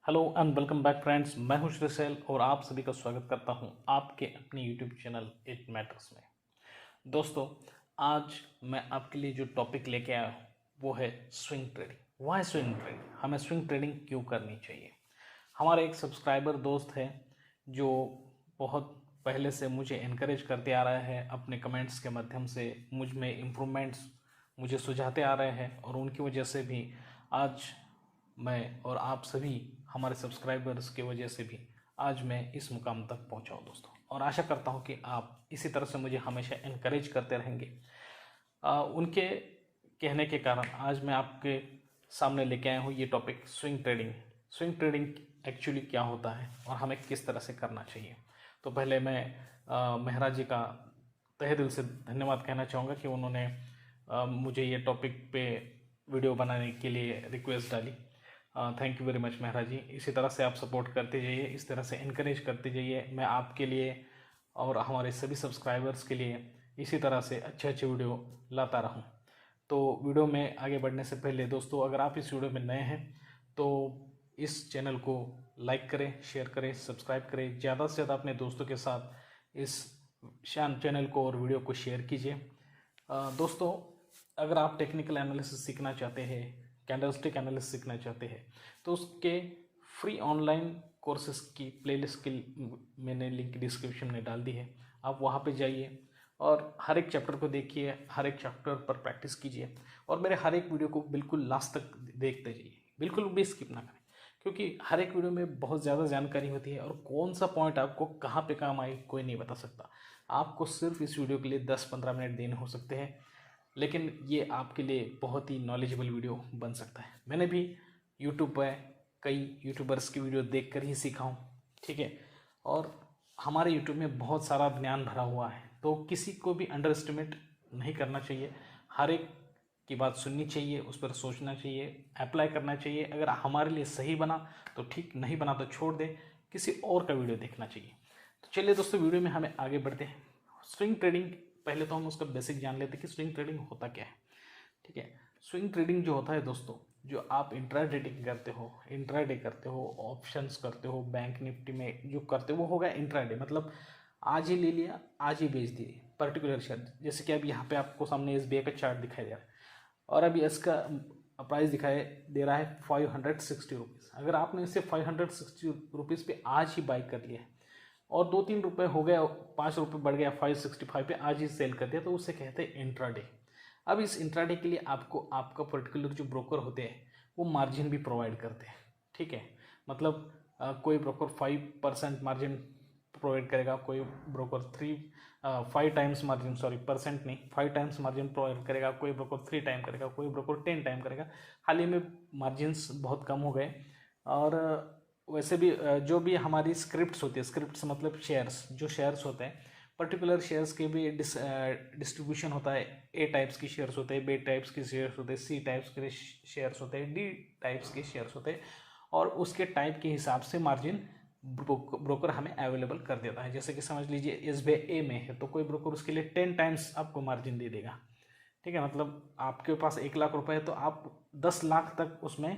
Hello and welcome back friends. मैं हूं श्रीशैल और आप सभी का स्वागत करता हूं आपके अपने यूट्यूब चैनल इट मैटर्स में। दोस्तों, आज मैं आपके लिए जो टॉपिक लेके आया हूं वो है swing trading. Why swing trading, हमें स्विंग ट्रेडिंग क्यों करनी चाहिए। हमारा एक सब्सक्राइबर दोस्त है जो बहुत पहले से मुझे इनकरेज करते आ रहा है, अपने कमेंट्स के माध्यम से मुझ में इम्प्रूवमेंट्स मुझे सुझाते आ रहे हैं और उनकी वजह से भी आज मैं और आप सभी हमारे सब्सक्राइबर्स की वजह से भी आज मैं इस मुकाम तक पहुंचा हूं दोस्तों, और आशा करता हूं कि आप इसी तरह से मुझे हमेशा इनकरेज करते रहेंगे। उनके कहने के कारण आज मैं आपके सामने लेके आया हूं ये topic swing trading. Swing trading actually क्या होता है और हमें किस तरह से करना चाहिए। तो पहले मैं मेहरा जी का तहे दिल से धन्यवाद कहना चाहूँगा कि उन्होंने मुझे ये टॉपिक पे वीडियो बनाने के लिए रिक्वेस्ट डाली। Thank you very much Mehra ji. इसी तरह से आप सपोर्ट करते जाइए, इस तरह से इनकरेज करते जाइए। मैं आपके लिए और हमारे सभी सब्सक्राइबर्स के लिए इसी तरह से अच्छे अच्छे वीडियो लाता रहूं। तो वीडियो में आगे बढ़ने से पहले दोस्तों, अगर आप इस वीडियो में नए हैं तो इस चैनल को लाइक करें, शेयर करें, सब्सक्राइब करें, ज़्यादा से ज़्यादा अपने दोस्तों के साथ इस शान चैनल को और वीडियो को शेयर कीजिए। दोस्तों, अगर आप टेक्निकल एनालिसिस सीखना चाहते हैं, कैंडलस्टिक एनालिसिस सीखना चाहते हैं, तो उसके फ्री ऑनलाइन कोर्सेज की प्लेलिस्ट की मैंने लिंक डिस्क्रिप्शन में डाल दी है। आप वहाँ पे जाइए और हर एक चैप्टर को देखिए, हर एक चैप्टर पर प्रैक्टिस कीजिए और मेरे हर एक वीडियो को बिल्कुल लास्ट तक देखते जाइए, बिल्कुल भी स्किप ना करें, क्योंकि हर एक वीडियो में बहुत ज़्यादा जानकारी होती है और कौन सा पॉइंट आपको कहाँ पे काम आए कोई नहीं बता सकता। आपको सिर्फ इस वीडियो के लिए 10-15 मिनट देने हो सकते हैं, लेकिन ये आपके लिए बहुत ही नॉलेजेबल वीडियो बन सकता है। मैंने भी यूट्यूब पर कई यूट्यूबर्स की वीडियो देखकर ही सीखा हूँ, ठीक है। और हमारे यूट्यूब में बहुत सारा ज्ञान भरा हुआ है, तो किसी को भी अंडर एस्टिमेट नहीं करना चाहिए। हर एक की बात सुननी चाहिए, उस पर सोचना चाहिए, अप्लाई करना चाहिए। अगर हमारे लिए सही बना तो ठीक, नहीं बना तो छोड़ दे, किसी और का वीडियो देखना चाहिए। तो चलिए दोस्तों, वीडियो में हमें आगे बढ़ते हैं। स्विंग ट्रेडिंग, पहले तो हम उसका बेसिक जान लेते हैं कि स्विंग ट्रेडिंग होता क्या है, ठीक है। स्विंग ट्रेडिंग जो होता है दोस्तों, जो आप इंट्राडे करते हो, इंट्राडे करते हो, ऑप्शंस करते हो, बैंक निफ्टी में जो करते हो वो होगा इंट्राडे। मतलब आज ही ले लिया, आज ही बेच दिए पर्टिकुलर शेयर। जैसे कि अब यहाँ पे आपको सामने SBI का चार्ट दिखाई दे रहा है और अभी इसका प्राइस दिखाई दे रहा है 560 रुपीज़। अगर आपने इसे 560 रुपीज़ पे आज ही बाई कर लिया है और 2-3 रुपये हो गया, 5 रुपये बढ़ गया 565 पे, आज ही सेल कर दिया, तो उसे कहते हैं इंट्राडे। अब इस इंट्राडे के लिए आपको आपका पर्टिकुलर जो ब्रोकर होते हैं वो मार्जिन भी प्रोवाइड करते हैं, ठीक है। मतलब कोई ब्रोकर 5% मार्जिन प्रोवाइड करेगा, कोई broker 5 times margin, sorry percent नहीं, 5 टाइम्स मार्जिन प्रोवाइड करेगा, कोई ब्रोकर 3 टाइम करेगा, कोई ब्रोकर 10 टाइम करेगा। हाल ही में मार्जिन्स बहुत कम हो गए। और वैसे भी जो भी हमारी स्क्रिप्ट्स होती है, स्क्रिप्ट्स मतलब शेयर्स, जो शेयर्स होते हैं पर्टिकुलर शेयर्स के भी डिस्ट्रीब्यूशन होता है। ए टाइप्स की शेयर्स होते हैं, बी टाइप्स के शेयर्स होते हैं, सी टाइप्स के शेयर्स होते हैं, डी टाइप्स के शेयर्स होते हैं, और उसके टाइप के हिसाब से मार्जिन ब्रोकर हमें अवेलेबल कर देता है। जैसे कि समझ लीजिए SBI में है तो कोई ब्रोकर उसके लिए 10 टाइम्स आपको मार्जिन दे देगा, ठीक है। मतलब आपके पास 1 लाख रुपए है तो आप 10 लाख तक उसमें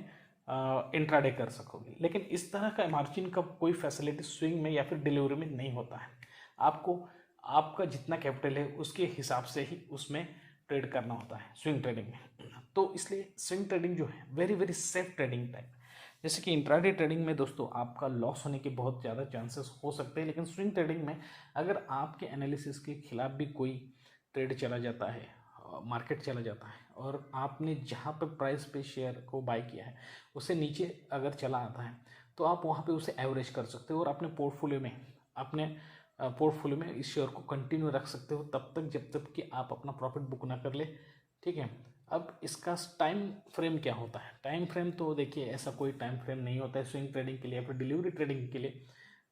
इंट्राडे कर सकोगे। लेकिन इस तरह का मार्जिन का कोई फैसिलिटी स्विंग में या फिर डिलीवरी में नहीं होता है। आपको आपका जितना कैपिटल है उसके हिसाब से ही उसमें ट्रेड करना होता है स्विंग ट्रेडिंग में। तो इसलिए स्विंग ट्रेडिंग जो है very very safe trading type. जैसे कि इंट्राडे ट्रेडिंग में दोस्तों आपका लॉस होने के बहुत ज़्यादा चांसेस हो सकते हैं, लेकिन स्विंग ट्रेडिंग में अगर आपके एनालिसिस के खिलाफ भी कोई ट्रेड चला जाता है, मार्केट चला जाता है, और आपने जहाँ पर प्राइस पे शेयर को बाय किया है उससे नीचे अगर चला आता है तो आप वहाँ पे उसे एवरेज कर सकते हो और अपने पोर्टफोलियो में इस शेयर को कंटिन्यू रख सकते हो तब तक जब तक कि आप अपना प्रॉफिट बुक ना कर ले, ठीक है। अब इसका टाइम फ्रेम क्या होता है? टाइम फ्रेम तो देखिए ऐसा कोई टाइम फ्रेम नहीं होता है स्विंग ट्रेडिंग के लिए या फिर डिलीवरी ट्रेडिंग के लिए।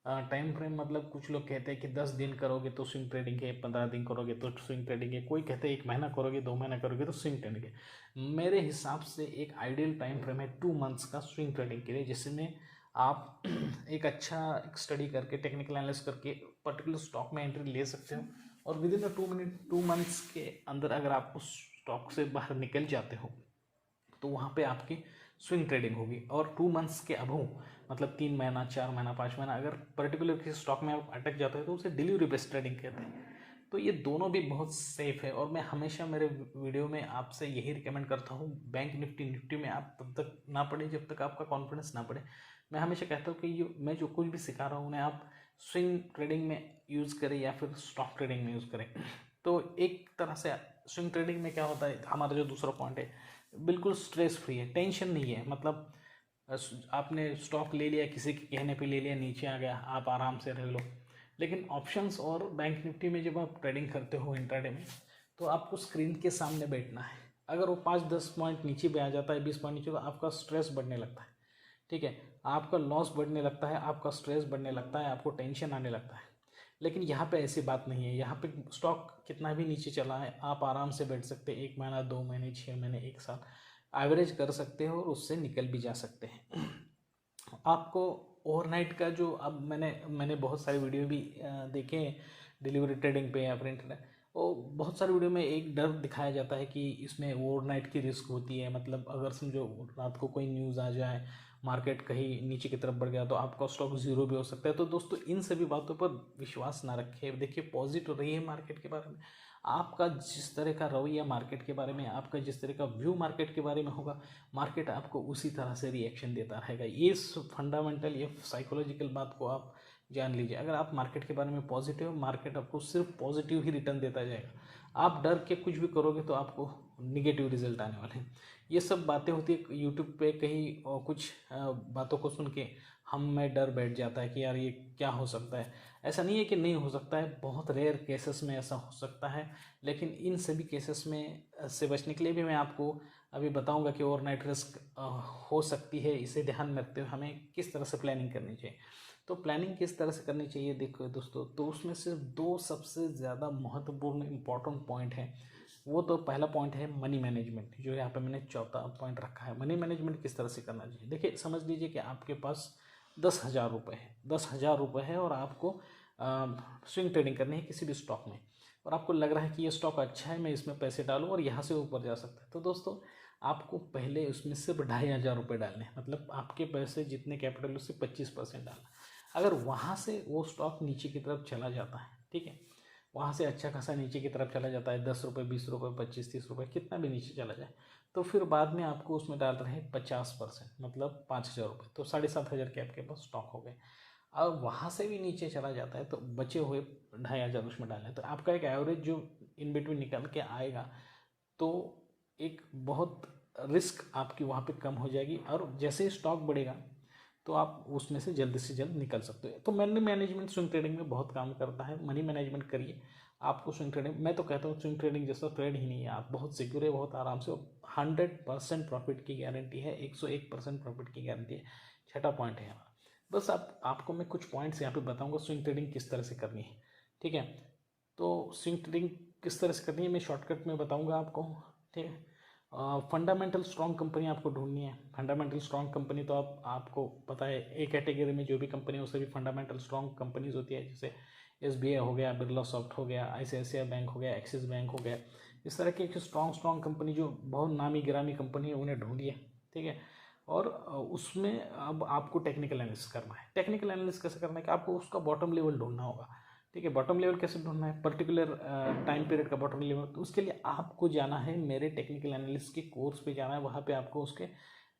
टाइम फ्रेम मतलब कुछ लोग कहते हैं कि 10 दिन करोगे तो स्विंग ट्रेडिंग है, 15 दिन करोगे तो स्विंग ट्रेडिंग है, कोई कहते हैं 1 महीना करोगे, 2 महीना करोगे तो स्विंग ट्रेडिंग है। मेरे हिसाब से एक आइडियल टाइम फ्रेम है 2 मंथ्स का स्विंग ट्रेडिंग के लिए, जिसमें आप एक अच्छा एक स्टडी करके, टेक्निकल एनालिसिस करके पर्टिकुलर स्टॉक में एंट्री ले सकते हो और विद इन 2 मंथ्स के अंदर अगर आप उस स्टॉक से बाहर निकल जाते हो तो वहाँ पे आपकी स्विंग ट्रेडिंग होगी। और 2 मंथ्स के अबव मतलब 3 महीना, 4 महीना, 5 महीना, अगर पर्टिकुलर किसी स्टॉक में आप अटक जाते हैं तो उसे डिलीवरी बेस्ड ट्रेडिंग कहते हैं। तो ये दोनों भी बहुत सेफ है, और मैं हमेशा मेरे वीडियो में आपसे यही रिकमेंड करता हूँ, बैंक निफ्टी में आप तब तक ना पढ़े जब तक आपका कॉन्फिडेंस ना बढ़े। मैं हमेशा कहता हूँ कि ये मैं जो कुछ भी सिखा रहा हूँ उन्हें आप स्विंग ट्रेडिंग में यूज़ करें या फिर स्टॉक ट्रेडिंग में यूज़ करें। तो एक तरह से स्विंग ट्रेडिंग में क्या होता है, हमारा जो दूसरा पॉइंट है, बिल्कुल स्ट्रेस फ्री है, टेंशन नहीं है। मतलब आपने स्टॉक ले लिया, किसी के कहने पे ले लिया, नीचे आ गया, आप आराम से रह लो। लेकिन ऑप्शंस और बैंक निफ्टी में जब आप ट्रेडिंग करते हो इंट्राडे में, तो आपको स्क्रीन के सामने बैठना है। अगर वो 5-10 पॉइंट नीचे भी आ जाता है, 20 पॉइंट नीचे, तो आपका स्ट्रेस बढ़ने लगता है। ठीक है, आपका लॉस बढ़ने लगता है, आपका स्ट्रेस बढ़ने लगता है, आपको टेंशन आने लगता है। लेकिन यहाँ पे ऐसी बात नहीं है। यहाँ पे स्टॉक कितना भी नीचे चला है, आप आराम से बैठ सकते हैं। 1 महीना, 2 महीने, 6 महीने, 1 साल एवरेज कर सकते हो और उससे निकल भी जा सकते हैं। आपको ओवरनाइट का जो, अब मैंने बहुत सारे वीडियो भी देखे हैं डिलीवरी ट्रेडिंग पे या प्रिंट, वो बहुत सारे वीडियो में एक डर दिखाया जाता है कि इसमें ओवरनाइट की रिस्क होती है। मतलब अगर समझो रात को कोई न्यूज़ आ जाए, मार्केट कहीं नीचे की तरफ बढ़ गया, तो आपका स्टॉक ज़ीरो भी हो सकता है। तो दोस्तों, इन सभी बातों पर विश्वास ना रखें। देखिए, पॉजिटिव रहिए मार्केट के बारे में। आपका जिस तरह का रवैया मार्केट के बारे में, आपका जिस तरह का व्यू मार्केट के बारे में होगा, मार्केट आपको उसी तरह से रिएक्शन देता रहेगा। ये फंडामेंटल, ये साइकोलॉजिकल बात को आप जान लीजिए। अगर आप मार्केट के बारे में पॉजिटिव, मार्केट आपको सिर्फ पॉजिटिव ही रिटर्न देता जाएगा। आप डर के कुछ भी करोगे तो आपको निगेटिव रिजल्ट आने वाले हैं। ये सब बातें होती है यूट्यूब पे कहीं, और कुछ बातों को सुन के हम में डर बैठ जाता है कि यार ये क्या हो सकता है। ऐसा नहीं है कि नहीं हो सकता है, बहुत रेयर केसेस में ऐसा हो सकता है। लेकिन इन सभी केसेस में से बचने के लिए भी मैं आपको अभी बताऊंगा कि ओवरनाइट रिस्क हो सकती है। इसे ध्यान में रखते हुए हमें किस तरह से प्लानिंग करनी चाहिए। तो प्लानिंग किस तरह से करनी चाहिए, देखो दोस्तों, तो उसमें से 2 सबसे ज़्यादा महत्वपूर्ण इंपॉर्टेंट पॉइंट है। वो तो पहला पॉइंट है मनी मैनेजमेंट, जो यहाँ पे मैंने चौथा पॉइंट रखा है। मनी मैनेजमेंट किस तरह से करना चाहिए। देखिए, समझ लीजिए कि आपके पास 10,000 रुपये है, 10,000 रुपये है, और आपको स्विंग ट्रेडिंग करनी है किसी भी स्टॉक में, और आपको लग रहा है कि ये स्टॉक अच्छा है, मैं इसमें पैसे डालूं और यहाँ से ऊपर जा सकता है। तो दोस्तों, आपको पहले उसमें सिर्फ 2,500 रुपये डालने हैं। मतलब आपके पैसे जितने कैपिटल, उससे 25% डालना। अगर वहाँ से वो स्टॉक नीचे की तरफ चला जाता है, ठीक है, वहाँ से अच्छा खासा नीचे की तरफ चला जाता है, 10 रुपये, 20 रुपये, 25, 30 रुपये, कितना भी नीचे चला जाए, तो फिर बाद में आपको उसमें डाल रहे हैं 50%, मतलब 5,000 रुपये, तो 7,500 के आपके पास स्टॉक हो गए। अब वहाँ से भी नीचे चला जाता है तो बचे हुए 2,500 उसमें डालें, तो आपका एक एवरेज जो इन बिटवीन निकल के आएगा, तो एक बहुत रिस्क आपकी वहाँ पे कम हो जाएगी। और जैसे ही स्टॉक बढ़ेगा तो आप उसमें से जल्द निकल सकते हो। तो मनी मैनेजमेंट स्विंग ट्रेडिंग में बहुत काम करता है। मनी मैनेजमेंट करिए, आपको स्विंग ट्रेडिंग, मैं तो कहता हूँ स्विंग ट्रेडिंग जैसा ट्रेड ही नहीं है। आप बहुत सिक्योर है, बहुत आराम से, 100% प्रॉफिट की गारंटी है, 101% प्रॉफिट की गारंटी है। छठा पॉइंट है यहाँ, बस आपको मैं कुछ पॉइंट्स यहाँ पे बताऊँगा स्विंग ट्रेडिंग किस तरह से करनी है। ठीक है, तो स्विंग ट्रेडिंग किस तरह से करनी है मैं शॉर्टकट में बताऊँगा आपको। ठीक है, फंडामेंटल स्ट्रॉन्ग कंपनी आपको ढूंढनी है। फंडामेंटल स्ट्रॉन्ग कंपनी तो आपको पता है, ए कैटेगरी में जो भी कंपनी है उससे भी फंडामेंटल स्ट्रॉन्ग कंपनीज होती है, जैसे SBI हो गया, बिरला सॉफ्ट हो गया, ICICI बैंक हो गया, एक्सिस बैंक हो गया। इस तरह की एक स्ट्रॉन्ग कंपनी जो बहुत नामी गिरामी कंपनी है, उन्हें ढूंढिए। ठीक है, और उसमें अब आपको टेक्निकल एनालिसिस करना है। टेक्निकल एनालिसिस कैसे करना है कि आपको उसका बॉटम लेवल ढूंढना होगा। ठीक है, बॉटम लेवल कैसे ढूंढना है, पर्टिकुलर टाइम पीरियड का बॉटम लेवल, तो उसके लिए आपको जाना है मेरे टेक्निकल एनालिसिस के कोर्स पे जाना है। वहाँ पे आपको उसके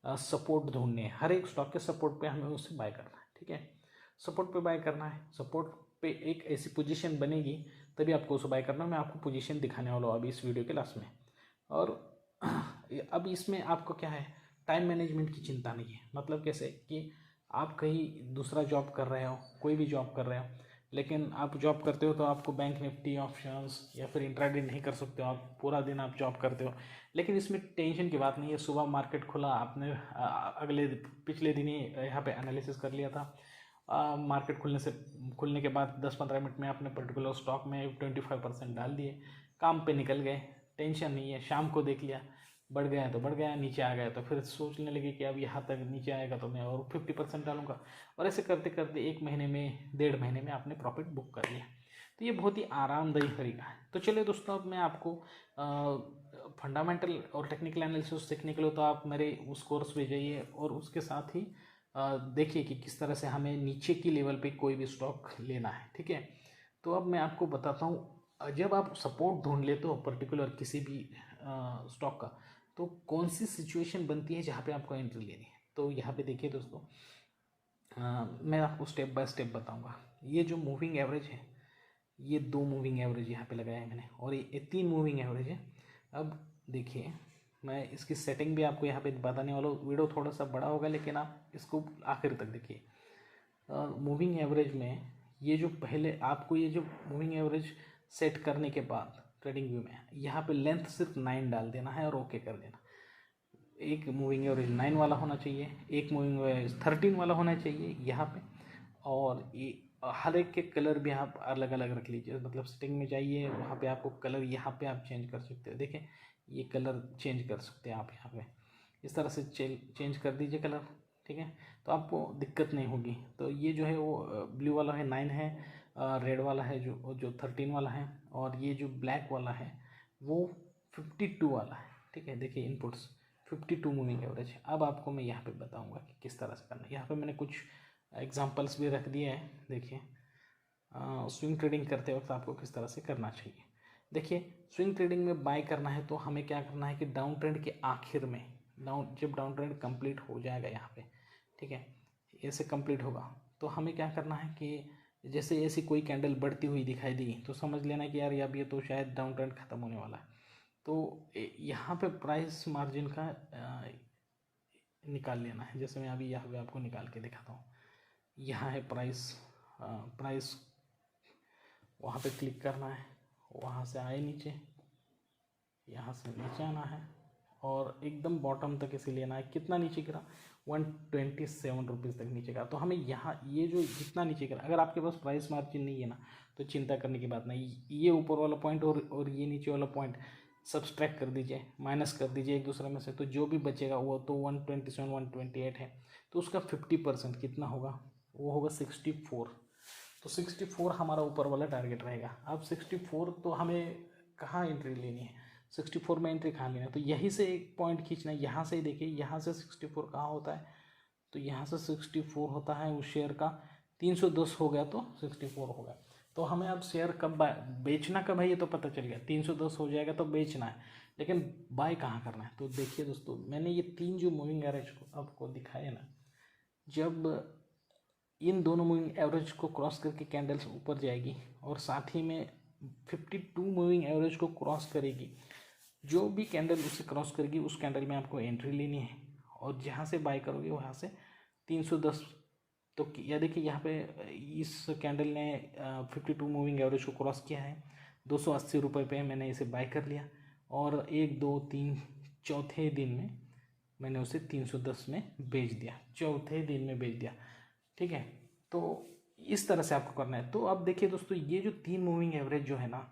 सपोर्ट ढूंढने हैं। हर एक स्टॉक के सपोर्ट पे हमें उससे बाय करना है। ठीक है, सपोर्ट पे बाय करना है, सपोर्ट पे एक ऐसी पोजीशन बनेगी तभी आपको उसे बाय करना है। मैं आपको पोजीशन दिखाने वाला हूँ अभी इस वीडियो के लास्ट में। और अब इसमें आपको क्या है, टाइम मैनेजमेंट की चिंता नहीं है। मतलब कैसे कि आप कहीं दूसरा जॉब कर रहे हो, कोई भी जॉब कर रहे हो, लेकिन आप जॉब करते हो तो आपको बैंक निफ्टी ऑप्शंस या फिर इंट्राडे नहीं कर सकते हो। आप पूरा दिन आप जॉब करते हो, लेकिन इसमें टेंशन की बात नहीं है। सुबह मार्केट खुला, आपने पिछले दिन ही यहाँ पे एनालिसिस कर लिया था। मार्केट खुलने के बाद 10-15 मिनट में आपने पर्टिकुलर स्टॉक में 25% डाल दिए, काम पे निकल गए, टेंशन नहीं है। शाम को देख लिया, बढ़ गया तो बढ़ गया, नीचे आ गया तो फिर सोचने लगे कि अब यहाँ तक नीचे आएगा तो मैं और 50% डालूंगा, और ऐसे करते करते 1 महीने में, 1.5 महीने में आपने प्रॉफिट बुक कर लिया। तो ये बहुत ही आरामदायी तरीका है। तो चलिए दोस्तों, अब मैं आपको फंडामेंटल और टेक्निकल एनालिसिस सीखने के लिए तो आप मेरे उस कोर्स पे जाइए, और उसके साथ ही देखिए कि किस तरह से हमें नीचे की लेवल पे कोई भी स्टॉक लेना है, ठीक है। तो अब मैं आपको बताता हूँ, जब आप सपोर्ट ढूंढ लेते हो पर्टिकुलर किसी भी स्टॉक का, तो कौन सी सिचुएशन बनती है जहाँ पे आपको एंट्री लेनी है। तो यहाँ पे देखिए दोस्तों, मैं आपको स्टेप बाय स्टेप बताऊंगा। ये जो मूविंग एवरेज है, ये 2 मूविंग एवरेज यहाँ पे लगाया है मैंने, और ये 3 मूविंग एवरेज है। अब देखिए, मैं इसकी सेटिंग भी आपको यहाँ पे बताने वाला हूँ। वीडियो थोड़ा सा बड़ा होगा, लेकिन आप इसको आखिर तक देखिए। मूविंग एवरेज में ये जो पहले आपको ये जो मूविंग एवरेज सेट करने के बाद ट्रेडिंग व्यू में यहाँ पे लेंथ सिर्फ 9 डाल देना है और ओके कर देना। एक मूविंग एवरेज 9 वाला होना चाहिए, एक मूविंग एवरेज 13 वाला होना चाहिए यहाँ पे, और ये हर एक के कलर भी आप अलग अलग रख लीजिए। मतलब सेटिंग में जाइए, वहाँ पे आपको कलर यहाँ पे आप चेंज कर सकते हो। देखें, ये कलर चेंज कर सकते हैं आप यहाँ पे, इस तरह से चेंज कर दीजिए कलर, ठीक है। तो आपको दिक्कत नहीं होगी। तो ये जो है वो ब्लू वाला है 9 है, रेड वाला है जो 13 वाला है, और ये जो ब्लैक वाला है वो 52 वाला है, ठीक है। देखिए इनपुट्स 52 मूविंग एवरेज है। अब आपको मैं यहाँ पे बताऊँगा कि किस तरह से करना है। यहाँ पे मैंने कुछ एग्जांपल्स भी रख दिए हैं। देखिए, स्विंग ट्रेडिंग करते वक्त आपको किस तरह से करना चाहिए। देखिए, स्विंग ट्रेडिंग में बाय करना है तो हमें क्या करना है कि डाउन ट्रेंड के आखिर में, जब डाउन ट्रेंड कंप्लीट हो जाएगा यहाँ पे, ठीक है, ऐसे कंप्लीट होगा, तो हमें क्या करना है कि जैसे ऐसी कोई कैंडल बढ़ती हुई दिखाई दी तो समझ लेना कि यार अब ये तो शायद डाउन ट्रेंड ख़त्म होने वाला है। तो यहाँ पे प्राइस मार्जिन का निकाल लेना है। जैसे मैं अभी यहाँ पे आपको निकाल के दिखाता हूँ। यहाँ है प्राइस, वहाँ पे क्लिक करना है, वहाँ से आए नीचे, यहाँ से नीचे आना है और एकदम बॉटम तक इसे लेना है। कितना नीचे गिरा? 127 रुपीज़ तक नीचे गिरा। तो हमें यहाँ ये जो जितना नीचे गिरा, अगर आपके पास प्राइस मार्जिन नहीं है ना, तो चिंता करने की बात नहीं। ये ऊपर वाला पॉइंट और ये नीचे वाला पॉइंट सब्सट्रैक्ट कर दीजिए, माइनस कर दीजिए एक दूसरे में से, तो जो भी बचेगा वो तो 127 128 है, तो उसका 50% कितना होगा? वो होगा 64। तो 64 हमारा ऊपर वाला टारगेट रहेगा। अब 64 तो हमें कहाँ एंट्री लेनी है? 64 में एंट्री कहाँ लेना है? तो यहीं से एक पॉइंट खींचना है। यहाँ से देखिए, यहाँ से 64 कहाँ होता है? तो यहाँ से 64 होता है उस शेयर का 310 हो गया तो 64 हो गया। तो हमें अब शेयर कब बेचना कब है ये तो पता चल गया। 310 हो जाएगा तो बेचना है, लेकिन बाय कहाँ करना है? तो देखिए दोस्तों, मैंने ये 3 जो मूविंग एवरेज को आपको दिखाया ना, जब इन दोनों मूविंग एवरेज को क्रॉस करके कैंडल्स ऊपर जाएगी और साथ ही में 52 मूविंग एवरेज को क्रॉस करेगी, जो भी कैंडल उसे क्रॉस करेगी उस कैंडल में आपको एंट्री लेनी है, और जहाँ से बाय करोगे वहाँ से 310। तो यह देखिए, यहाँ पे इस कैंडल ने 52 मूविंग एवरेज को क्रॉस किया है। 280 रुपये पे मैंने इसे बाय कर लिया, और 1 2 3 चौथे दिन में मैंने उसे 310 में बेच दिया। चौथे दिन में बेच दिया, ठीक है। तो इस तरह से आपको करना है। तो अब देखिए दोस्तों, ये जो 3 मूविंग एवरेज जो है ना,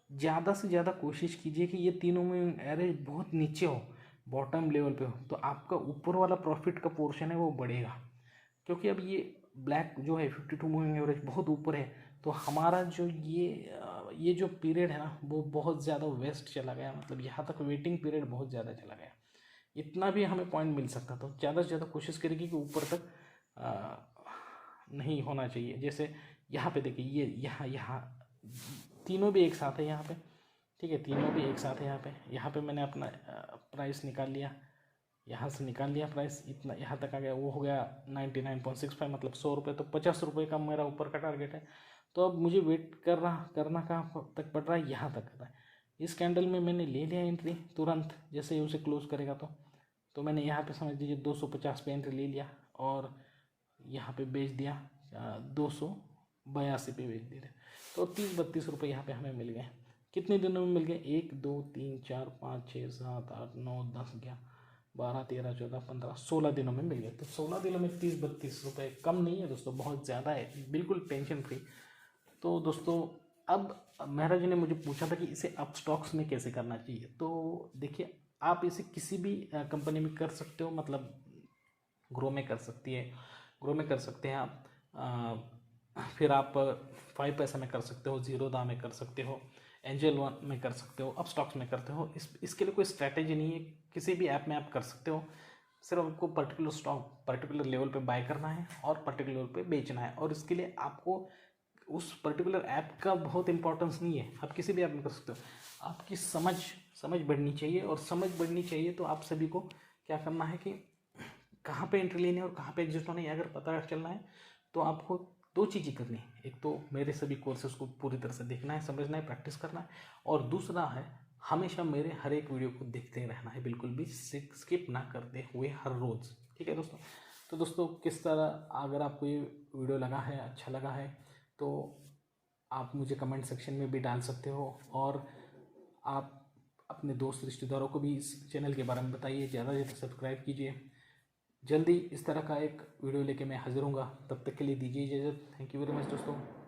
ज़्यादा से ज़्यादा कोशिश कीजिए कि ये तीनों मूविंग एवरेज बहुत नीचे हो, बॉटम लेवल पे हो, तो आपका ऊपर वाला प्रॉफिट का पोर्शन है वो बढ़ेगा। क्योंकि अब ये ब्लैक जो है 52 मूविंग एवरेज बहुत ऊपर है, तो हमारा जो ये जो पीरियड है ना वो बहुत ज़्यादा वेस्ट चला गया। मतलब यहाँ तक वेटिंग पीरियड बहुत ज़्यादा चला गया। इतना भी हमें पॉइंट मिल सकता, तो ज़्यादा से ज़्यादा कोशिश करेगी कि ऊपर तक नहीं होना चाहिए। जैसे यहाँ पे देखिए, ये यहाँ तीनों भी एक साथ है यहाँ पे, ठीक है, तीनों भी एक साथ है यहाँ पे मैंने अपना प्राइस निकाल लिया, यहाँ से निकाल लिया प्राइस, इतना यहाँ तक आ गया, वो हो गया 99.65, मतलब 100 रुपये। तो 50 रुपये का मेरा ऊपर का टारगेट है। तो अब मुझे वेट करना कहाँ तक पड़ रहा है? यहाँ तक कर रहा है। इस कैंडल में मैंने ले लिया एंट्री तुरंत, जैसे ही उसे क्लोज करेगा तो मैंने यहाँ पे समझ लीजिए 250 पे एंट्री ले लिया, और यहाँ पे बेच दिया 282 पे बेच दिया। तो 30-32 रुपये यहाँ पे हमें मिल गए। कितने दिनों में मिल गए? 1 2 3 4 5 6 7 8 9 10 11 12 13 14 15 16 दिनों में मिल गए। तो 16 दिनों में 30-32 रुपये कम नहीं है दोस्तों, बहुत ज़्यादा है, बिल्कुल टेंशन फ्री। तो दोस्तों, अब महाराज जी ने मुझे पूछा था कि इसे अप स्टॉक्स में कैसे करना चाहिए। तो देखिए, आप इसे किसी भी कंपनी में कर सकते हो, मतलब ग्रो में कर सकते हैं आप। फिर आप 5 पैसा में कर सकते हो, ज़ीरोधा में कर सकते हो, एंजल वन में कर सकते हो, अप स्टॉक्स में करते हो। इसके लिए कोई स्ट्रैटेजी नहीं है, किसी भी ऐप में आप कर सकते हो। सिर्फ आपको पर्टिकुलर स्टॉक पर्टिकुलर लेवल पे बाय करना है और पर्टिकुलर लेवल पे बेचना है। और इसके लिए आपको उस पर्टिकुलर ऐप का बहुत इंपॉर्टेंस नहीं है, आप किसी भी ऐप में कर सकते हो। आपकी समझ बढ़नी चाहिए, और समझ बढ़नी चाहिए तो आप सभी को क्या करना है कि कहाँ पे एंट्री लेनी है और कहाँ पे एग्जिट होनी है, अगर पता चलना है तो आपको दो चीज़ें करनी है। एक तो मेरे सभी कोर्सेज को पूरी तरह से देखना है, समझना है, प्रैक्टिस करना है, और दूसरा है हमेशा मेरे हर एक वीडियो को देखते रहना है, बिल्कुल भी स्किप ना करते हुए हर रोज़। ठीक है दोस्तों। तो दोस्तों किस तरह अगर आपको ये वीडियो लगा है, अच्छा लगा है, तो आप मुझे कमेंट सेक्शन में भी डाल सकते हो, और आप अपने दोस्त रिश्तेदारों को भी इस चैनल के बारे में बताइए, ज़्यादा से ज़्यादा सब्सक्राइब कीजिए। जल्दी इस तरह का एक वीडियो लेके मैं हाजिर हूँगा, तब तक के लिए दीजिए इजाज़त। थैंक यू वेरी मच दोस्तों।